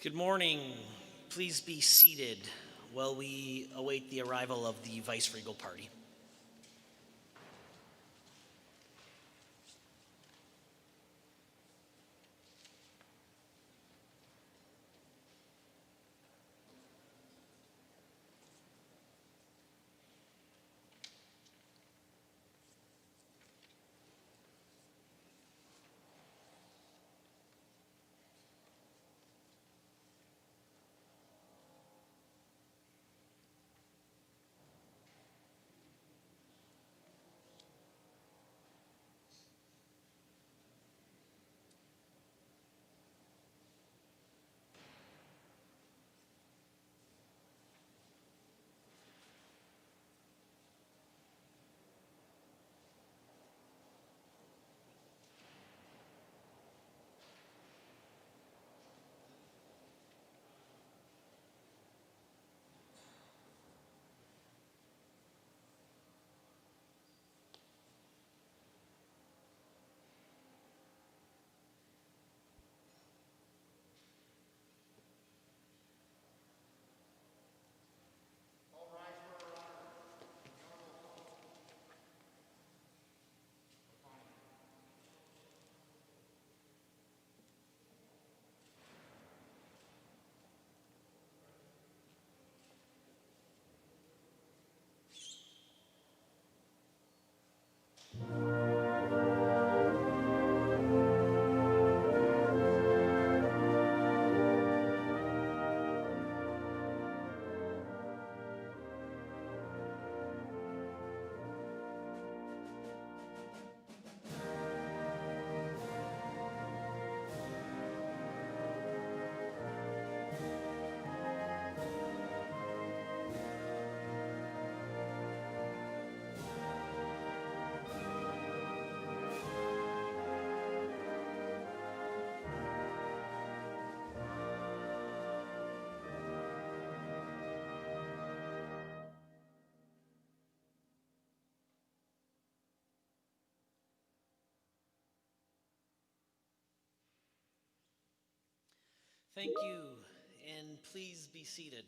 Good morning. Please be seated while we await the arrival of the vice-regal party. Thank you, and please be seated.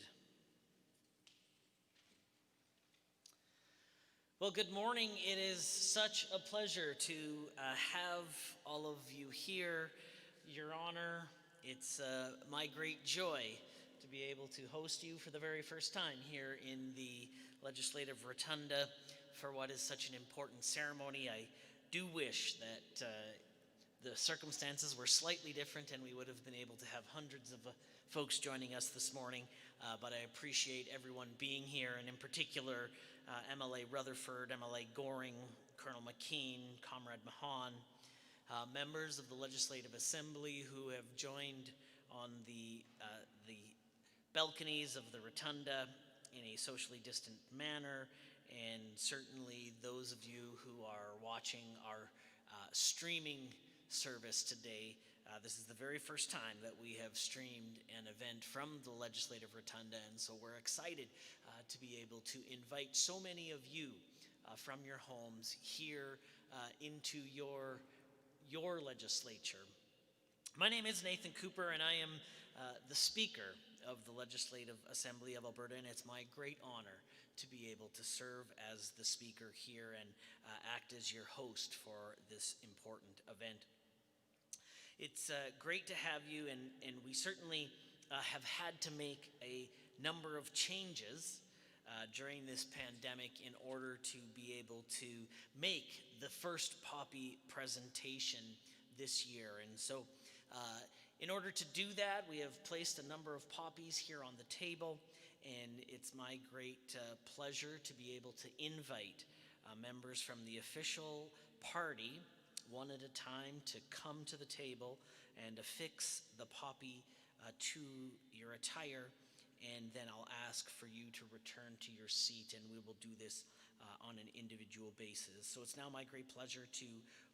Well, good morning. It is such a pleasure to have all of you here, Your Honor. It's my great joy to be able to host you for the very first time here in the Legislative Rotunda for what is such an important ceremony. I do wish that the circumstances were slightly different and we would have been able to have hundreds of folks joining us this morning, but I appreciate everyone being here, and in particular MLA Rutherford, MLA Goring, Colonel McKean, Comrade Mahan, members of the Legislative Assembly who have joined on the balconies of the Rotunda in a socially distant manner, and certainly those of you who are watching our streaming service today. This is the very first time that we have streamed an event from the Legislative Rotunda, and so we're excited to be able to invite so many of you from your homes here into your legislature. My name is Nathan Cooper, and I am the Speaker of the Legislative Assembly of Alberta, and it's my great honor to be able to serve as the Speaker here and act as your host for this important event. It's great to have you, and we certainly have had to make a number of changes during this pandemic in order to be able to make the first poppy presentation this year. And so in order to do that, we have placed a number of poppies here on the table, and it's my great pleasure to be able to invite members from the official party one at a time to come to the table and affix the poppy to your attire, and then I'll ask for you to return to your seat, and we will do this on an individual basis. So it's now my great pleasure to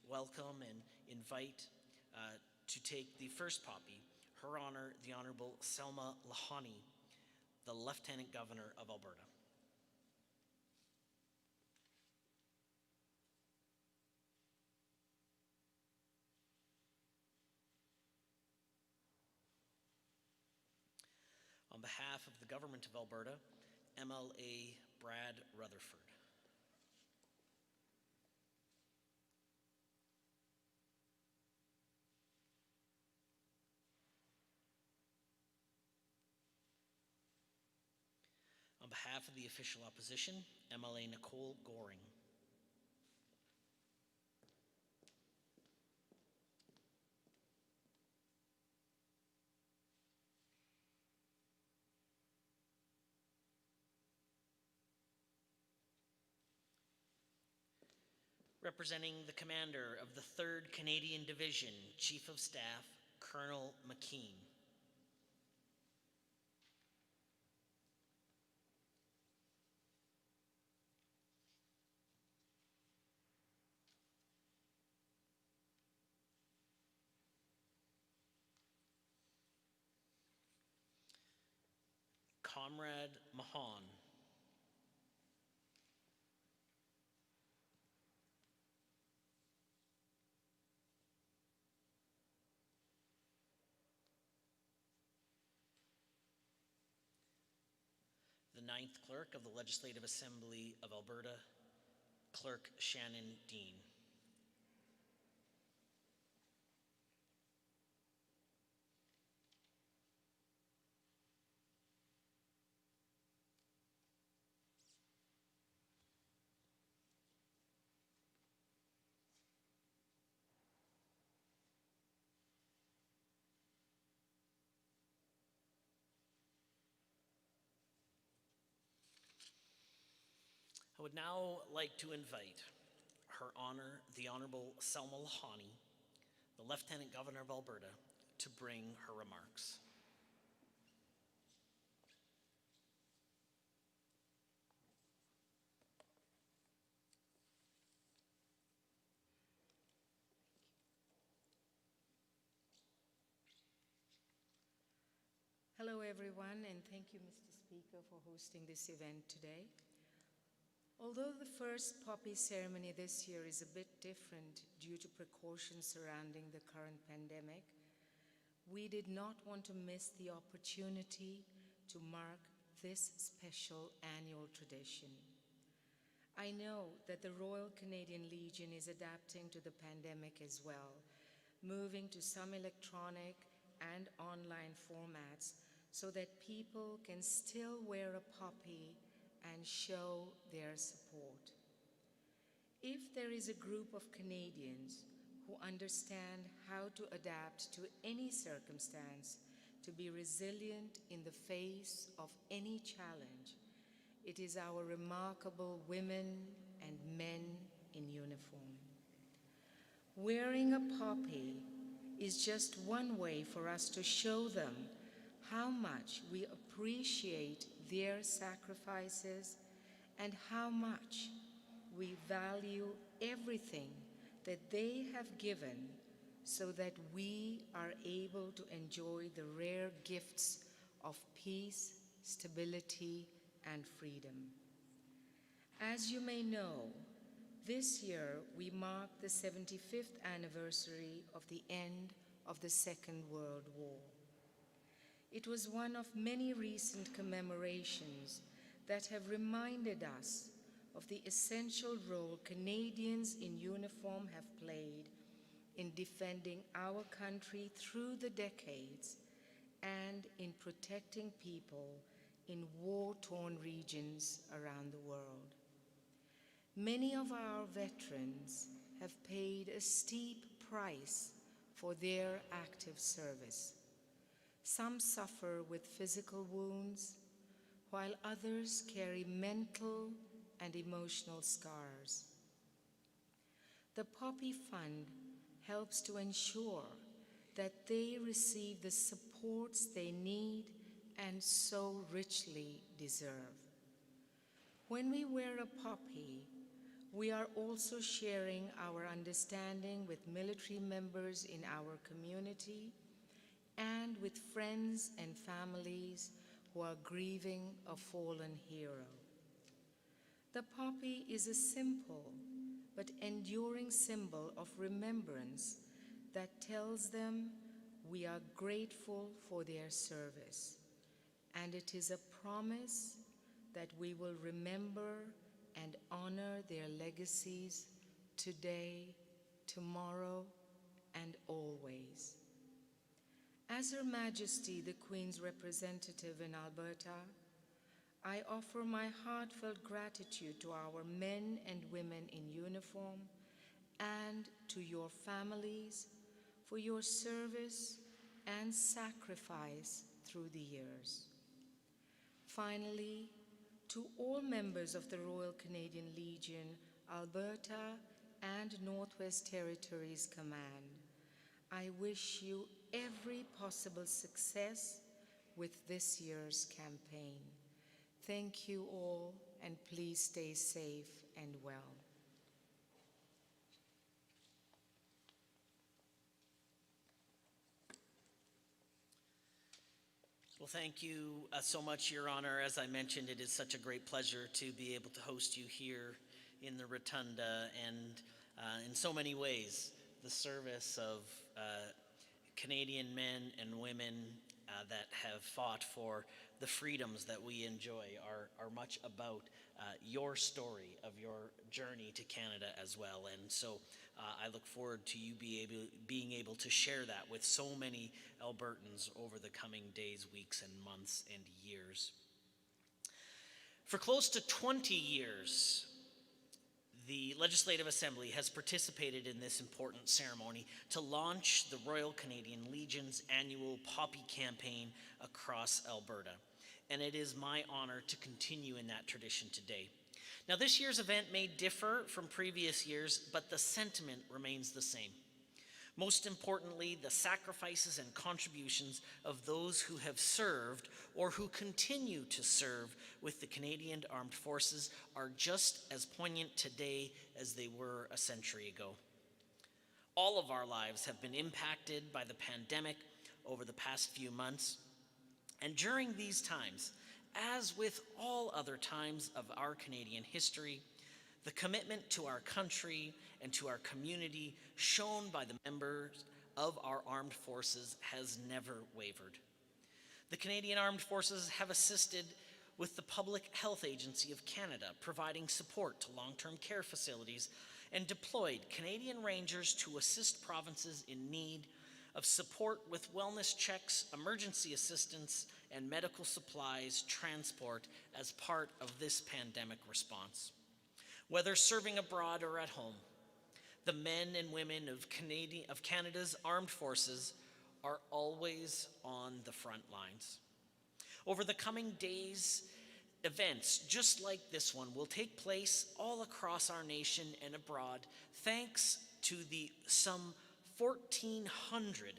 welcome and invite to take the first poppy, Her Honor, the Honorable Selma Lahani, the Lieutenant Governor of Alberta. behalf of the Government of Alberta, MLA Brad Rutherford. On behalf of the official opposition, MLA Nicole Goring. Representing the commander of the 3rd Canadian Division, Chief of Staff, Colonel McKean. Comrade Mahan. The 9th Clerk of the Legislative Assembly of Alberta, Clerk Shannon Dean. I would now like to invite Her Honor, the Honorable Selma Lahani, the Lieutenant Governor of Alberta, to bring her remarks. Hello, everyone, and thank you, Mr. Speaker, for hosting this event today. Although the first poppy ceremony this year is a bit different due to precautions surrounding the current pandemic, we did not want to miss the opportunity to mark this special annual tradition. I know that the Royal Canadian Legion is adapting to the pandemic as well, moving to some electronic and online formats so that people can still wear a poppy and show their support. If there is a group of Canadians who understand how to adapt to any circumstance, to be resilient in the face of any challenge, it is our remarkable women and men in uniform. Wearing a poppy is just one way for us to show them how much we appreciate their sacrifices and how much we value everything that they have given so that we are able to enjoy the rare gifts of peace, stability, and freedom. As you may know, this year we mark the 75th anniversary of the end of the Second World War. It was one of many recent commemorations that have reminded us of the essential role Canadians in uniform have played in defending our country through the decades and in protecting people in war-torn regions around the world. Many of our veterans have paid a steep price for their active service. Some suffer with physical wounds, while others carry mental and emotional scars. The Poppy Fund helps to ensure that they receive the supports they need and so richly deserve. When we wear a poppy, we are also sharing our understanding with military members in our community and with friends and families who are grieving a fallen hero. The poppy is a simple but enduring symbol of remembrance that tells them we are grateful for their service and it is a promise that we will remember and honor their legacies today, tomorrow, and always. As Her Majesty, the Queen's representative in Alberta, I offer my heartfelt gratitude to our men and women in uniform and to your families for your service and sacrifice through the years. Finally, to all members of the Royal Canadian Legion, Alberta and Northwest Territories Command, I wish you every possible success with this year's campaign. Thank you all, and please stay safe and well. Well, thank you so much, Your Honor. As I mentioned, it is such a great pleasure to be able to host you here in the Rotunda, and in so many ways, the service of Canadian men and women that have fought for the freedoms that we enjoy are much about your story of your journey to Canada as well. And so I look forward to you being able to share that with so many Albertans over the coming days, weeks, and months and years. For close to 20 years, the Legislative Assembly has participated in this important ceremony to launch the Royal Canadian Legion's annual Poppy campaign across Alberta. And it is my honor to continue in that tradition today. Now, this year's event may differ from previous years, but the sentiment remains the same. Most importantly, the sacrifices and contributions of those who have served or who continue to serve with the Canadian Armed Forces are just as poignant today as they were a century ago. All of our lives have been impacted by the pandemic over the past few months, and during these times, as with all other times of our Canadian history, the commitment to our country and to our community shown by the members of our armed forces has never wavered. The Canadian Armed Forces have assisted with the Public Health Agency of Canada, providing support to long-term care facilities, and deployed Canadian Rangers to assist provinces in need of support with wellness checks, emergency assistance, and medical supplies transport as part of this pandemic response. Whether serving abroad or at home, the men and women of Canada's armed forces are always on the front lines. Over the coming days, events just like this one will take place all across our nation and abroad, thanks to the some 1,400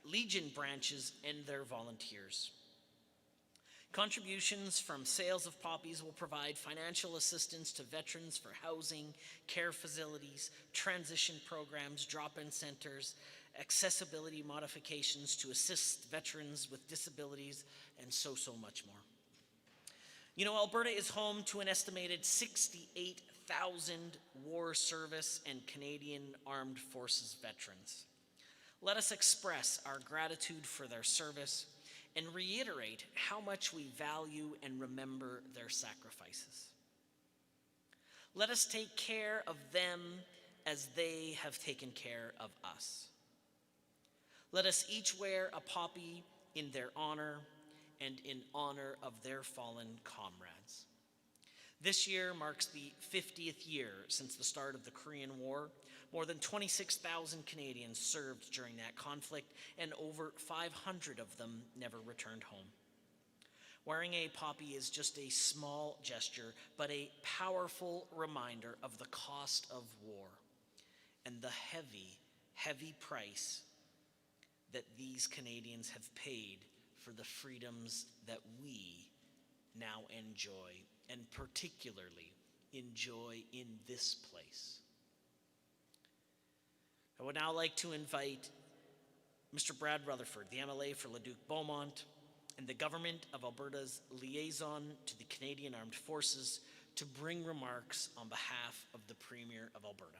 Legion branches and their volunteers. Contributions from sales of poppies will provide financial assistance to veterans for housing, care facilities, transition programs, drop-in centers, accessibility modifications to assist veterans with disabilities, and so much more. You know, Alberta is home to an estimated 68,000 war service and Canadian Armed Forces veterans. Let us express our gratitude for their service and reiterate how much we value and remember their sacrifices. Let us take care of them as they have taken care of us. Let us each wear a poppy in their honor and in honor of their fallen comrades. This year marks the 50th year since the start of the Korean War. More than 26,000 Canadians served during that conflict, and over 500 of them never returned home. Wearing a poppy is just a small gesture, but a powerful reminder of the cost of war and the heavy, heavy price that these Canadians have paid for the freedoms that we now enjoy, and particularly enjoy in this place. I would now like to invite Mr. Brad Rutherford, the MLA for Leduc-Beaumont, and the Government of Alberta's liaison to the Canadian Armed Forces to bring remarks on behalf of the Premier of Alberta.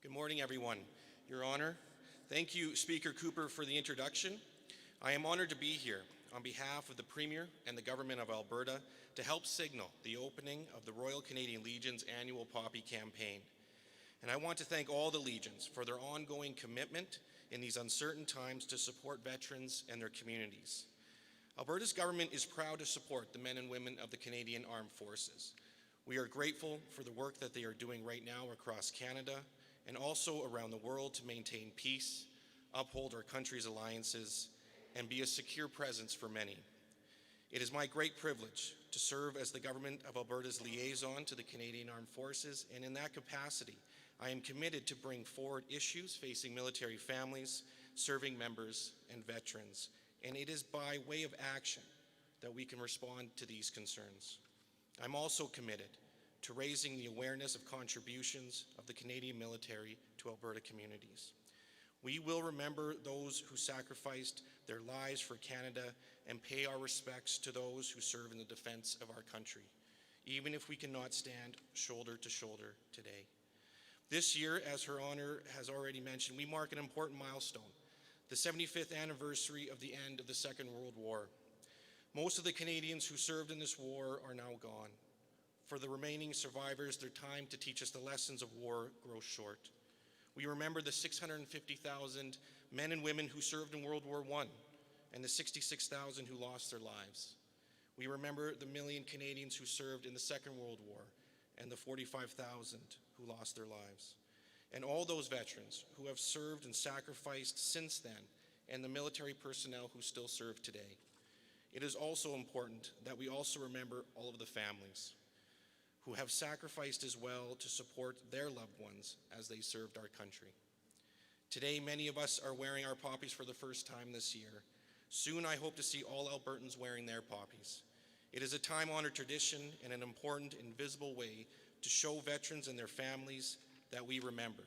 Good morning, everyone. Your Honor, thank you, Speaker Cooper, for the introduction. I am honored to be here on behalf of the Premier and the Government of Alberta to help signal the opening of the Royal Canadian Legion's annual Poppy campaign. And I want to thank all the Legions for their ongoing commitment in these uncertain times to support veterans and their communities. Alberta's government is proud to support the men and women of the Canadian Armed Forces. We are grateful for the work that they are doing right now across Canada and also around the world to maintain peace, uphold our country's alliances, and be a secure presence for many. It is my great privilege to serve as the Government of Alberta's liaison to the Canadian Armed Forces, and in that capacity, I am committed to bring forward issues facing military families, serving members, and veterans, and it is by way of action that we can respond to these concerns. I'm also committed to raising the awareness of contributions of the Canadian military to Alberta communities. We will remember those who sacrificed their lives for Canada and pay our respects to those who serve in the defense of our country, even if we cannot stand shoulder to shoulder today. This year, as Her Honor has already mentioned, we mark an important milestone, the 75th anniversary of the end of the Second World War. Most of the Canadians who served in this war are now gone. For the remaining survivors, their time to teach us the lessons of war grows short. We remember the 650,000 men and women who served in World War I and the 66,000 who lost their lives. We remember the million Canadians who served in the Second World War and the 45,000 who lost their lives. And all those veterans who have served and sacrificed since then, and the military personnel who still serve today. It is also important that we also remember all of the families who have sacrificed as well to support their loved ones as they served our country. Today, many of us are wearing our poppies for the first time this year. Soon, I hope to see all Albertans wearing their poppies. It is a time-honored tradition and an important and visible way to show veterans and their families that we remember.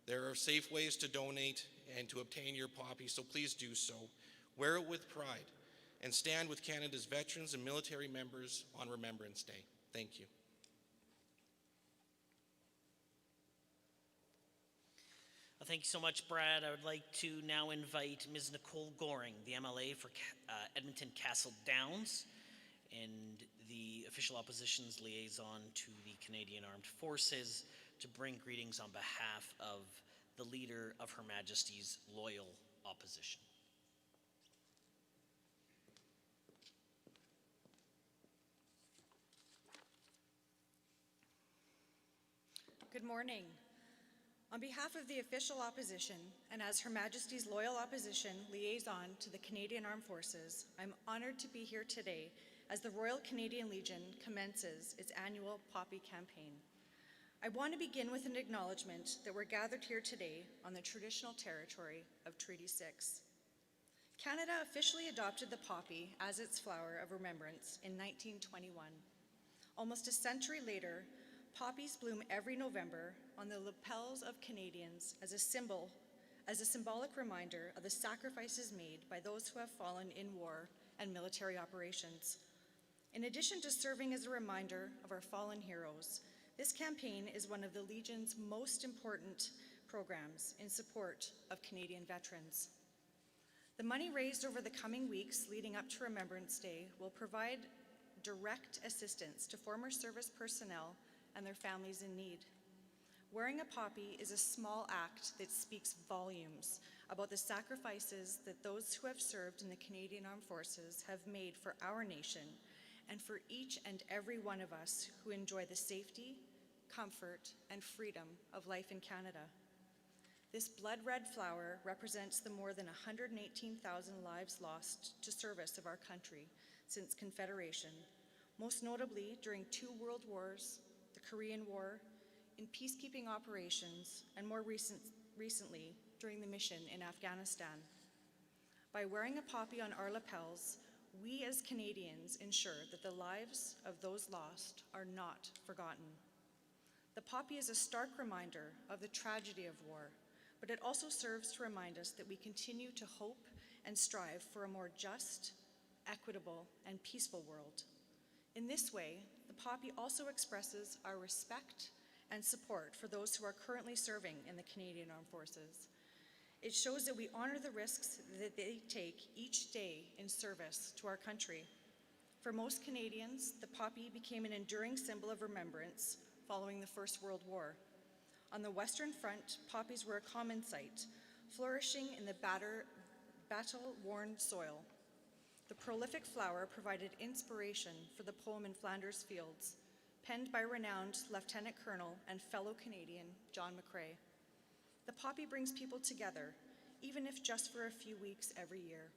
There are safe ways to donate and to obtain your poppy, so please do so. Wear it with pride and stand with Canada's veterans and military members on Remembrance Day. Thank you. Thank you so much, Brad. I would like to now invite Ms. Nicole Goring, the MLA for Edmonton Castle Downs, and the official opposition's liaison to the Canadian Armed Forces, to bring greetings on behalf of the leader of Her Majesty's loyal opposition. Good morning. On behalf of the official opposition, and as Her Majesty's loyal opposition liaison to the Canadian Armed Forces, I'm honored to be here today as the Royal Canadian Legion commences its annual Poppy campaign. I want to begin with an acknowledgement that we're gathered here today on the traditional territory of Treaty 6. Canada officially adopted the poppy as its flower of remembrance in 1921. Almost a century later, poppies bloom every November on the lapels of Canadians as a symbolic reminder of the sacrifices made by those who have fallen in war and military operations. In addition to serving as a reminder of our fallen heroes, this campaign is one of the Legion's most important programs in support of Canadian veterans. The money raised over the coming weeks leading up to Remembrance Day will provide direct assistance to former service personnel and their families in need. Wearing a poppy is a small act that speaks volumes about the sacrifices that those who have served in the Canadian Armed Forces have made for our nation and for each and every one of us who enjoy the safety, comfort, and freedom of life in Canada. This blood-red flower represents the more than 118,000 lives lost to service of our country since Confederation, most notably during 2 world wars, the Korean War, in peacekeeping operations, and more recently during the mission in Afghanistan. By wearing a poppy on our lapels, we as Canadians ensure that the lives of those lost are not forgotten. The poppy is a stark reminder of the tragedy of war, but it also serves to remind us that we continue to hope and strive for a more just, equitable, and peaceful world. In this way, the poppy also expresses our respect and support for those who are currently serving in the Canadian Armed Forces. It shows that we honor the risks that they take each day in service to our country. For most Canadians, the poppy became an enduring symbol of remembrance following the First World War. On the Western Front, poppies were a common sight, flourishing in the battle-worn soil. The prolific flower provided inspiration for the poem In Flanders Fields, penned by renowned Lieutenant Colonel and fellow Canadian John McCrae. The poppy brings people together, even if just for a few weeks every year.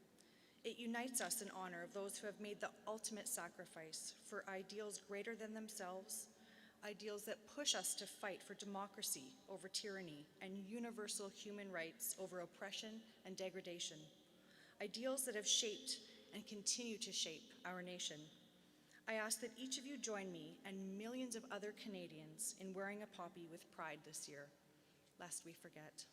It unites us in honor of those who have made the ultimate sacrifice for ideals greater than themselves, ideals that push us to fight for democracy over tyranny and universal human rights over oppression and degradation, ideals that have shaped and continue to shape our nation. I ask that each of you join me and millions of other Canadians in wearing a poppy with pride this year, lest we forget.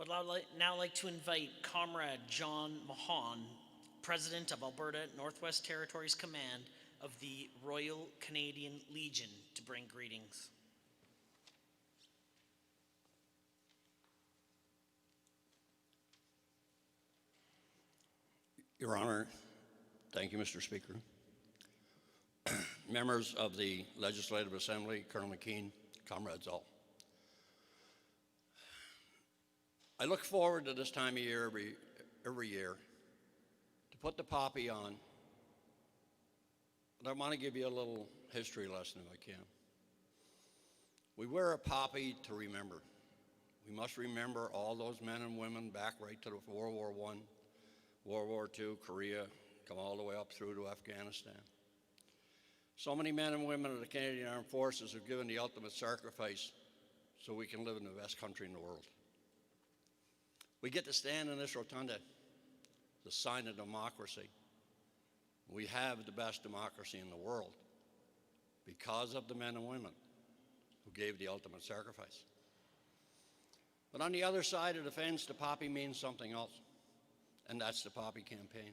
I'd now like to invite Comrade John Mahon, President of Alberta Northwest Territories Command of the Royal Canadian Legion, to bring greetings. Your Honor, thank you, Mr. Speaker. Members of the Legislative Assembly, Colonel McKean, comrades all. I look forward to this time of year every year to put the poppy on, but I want to give you a little history lesson if I can. We wear a poppy to remember. We must remember all those men and women back right to World War I, World War II, Korea, come all the way up through to Afghanistan. So many men and women of the Canadian Armed Forces have given the ultimate sacrifice so we can live in the best country in the world. We get to stand in this rotunda, the sign of democracy. We have the best democracy in the world because of the men and women who gave the ultimate sacrifice. But on the other side of the fence, the poppy means something else, and that's the poppy campaign.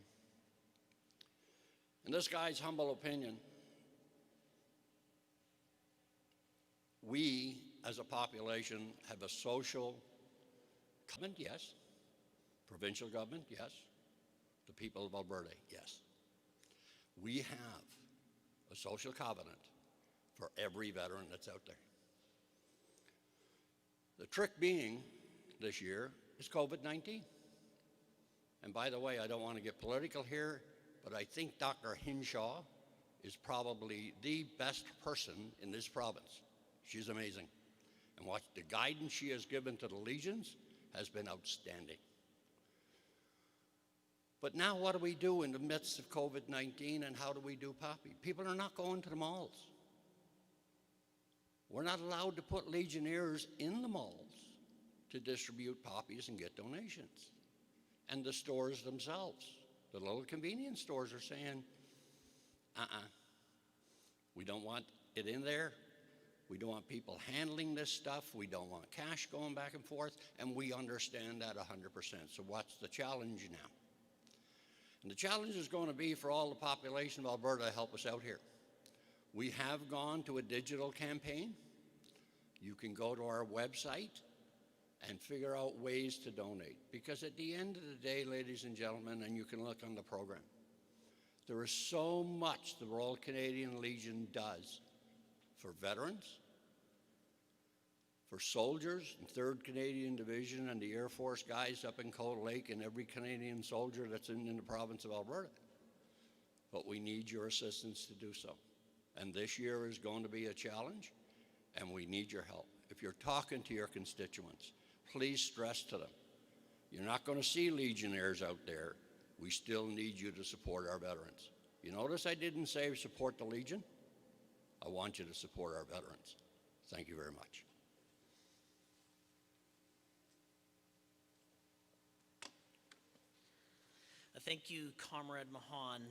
In this guy's humble opinion, we as a population have a social government, yes. Provincial government, yes. The people of Alberta, yes. We have a social covenant for every veteran that's out there. The trick being this year is COVID-19. And by the way, I don't want to get political here, but I think Dr. Hinshaw is probably the best person in this province. She's amazing. And what the guidance she has given to the legions has been outstanding. But now what do we do in the midst of COVID-19, and how do we do poppy? People are not going to the malls. We're not allowed to put legionnaires in the malls to distribute poppies and get donations. And the stores themselves, the little convenience stores, are saying, we don't want it in there. We don't want people handling this stuff. We don't want cash going back and forth, and we understand that 100%. So what's the challenge now? And the challenge is going to be for all the population of Alberta to help us out here. We have gone to a digital campaign. You can go to our website and figure out ways to donate. Because at the end of the day, ladies and gentlemen, and you can look on the program, there is so much the Royal Canadian Legion does for veterans, for soldiers in 3rd Canadian Division and the Air Force guys up in Cold Lake, and every Canadian soldier that's in the province of Alberta. But we need your assistance to do so. And this year is going to be a challenge, and we need your help. If you're talking to your constituents, please stress to them, you're not going to see legionnaires out there. We still need you to support our veterans. You notice I didn't say support the Legion? I want you to support our veterans. Thank you very much. Thank you, Comrade Mahon.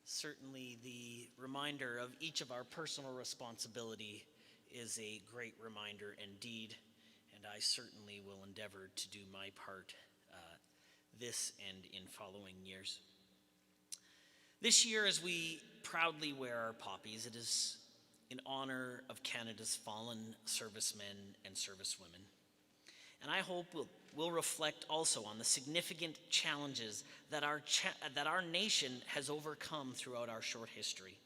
Certainly the reminder of each of our personal responsibility is a great reminder indeed. And and I certainly will endeavor to do my part this and in following years. This year, as we proudly wear our poppies, it is in honor of Canada's fallen servicemen and servicewomen. And I hope we'll reflect also on the significant challenges that our nation has overcome throughout our short history.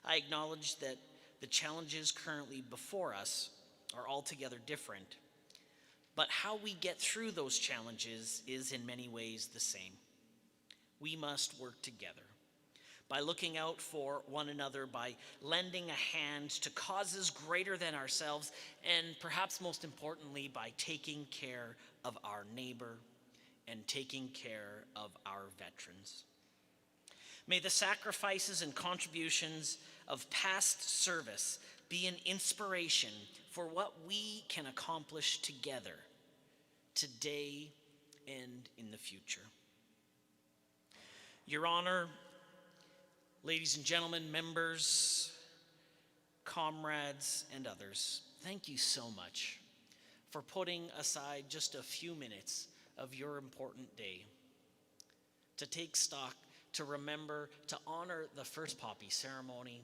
I acknowledge that the challenges currently before us are altogether different, but how we get through those challenges is in many ways the same. We must work together by looking out for one another, by lending a hand to causes greater than ourselves, and perhaps most importantly, by taking care of our neighbor and taking care of our veterans. May the sacrifices and contributions of past service be an inspiration for what we can accomplish together today and in the future. Your Honor, ladies and gentlemen, members, comrades, and others, thank you so much for putting aside just a few minutes of your important day to take stock, to remember, to honor the first poppy ceremony,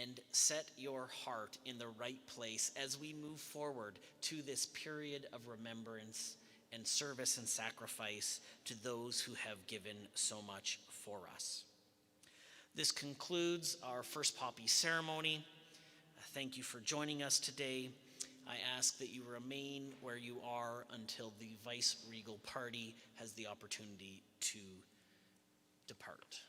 and set your heart in the right place as we move forward to this period of remembrance and service and sacrifice to those who have given so much for us. This concludes our first poppy ceremony. Thank you for joining us today. I ask that you remain where you are until the vice-regal party has the opportunity to depart.